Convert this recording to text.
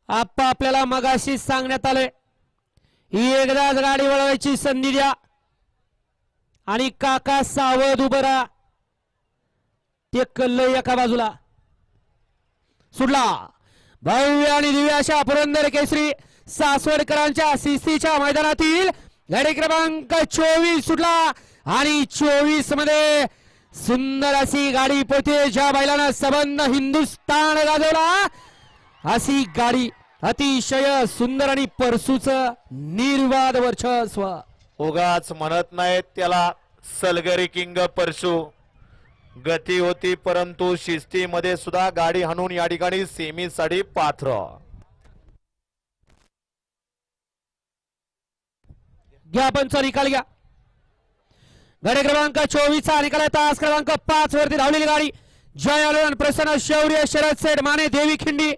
आप्पा आपल्याला मगाशी सांगण्यात आले ही एकदाच गाडी वळवायची संधी द्या आणि काका सावध उभं राहा. ते कल्ल एका बाजूला सुटला. भव्य आणि दिव्य अशा पुरंदर केसरी सासवडकरांच्या सीसीच्या मैदानातील गाडी क्रमांक 24 सुटला आणि 24 मध्ये सुंदर अशी गाडी पोते ज्या बैलानं सबंध हिंदुस्थान गाजवला अशी गाडी अतिशय सुंदर आणि परसूच निर्वाद वर्चस्व. उगाच म्हणत नाहीत त्याला सलगरी किंग परशु. गती होती परंतु शिस्तीमध्ये सुद्धा गाडी हाणून या ठिकाणी सेमीसाठी पात्र. घ्या पंच निकाल घ्या. गाडी क्रमांक 24 चा निकाल आहे. तास क्रमांक 5 वरती धावलेली गाडी जय आलोन प्रसन्न शौर्य शरद सेठ माने देवी खिंडी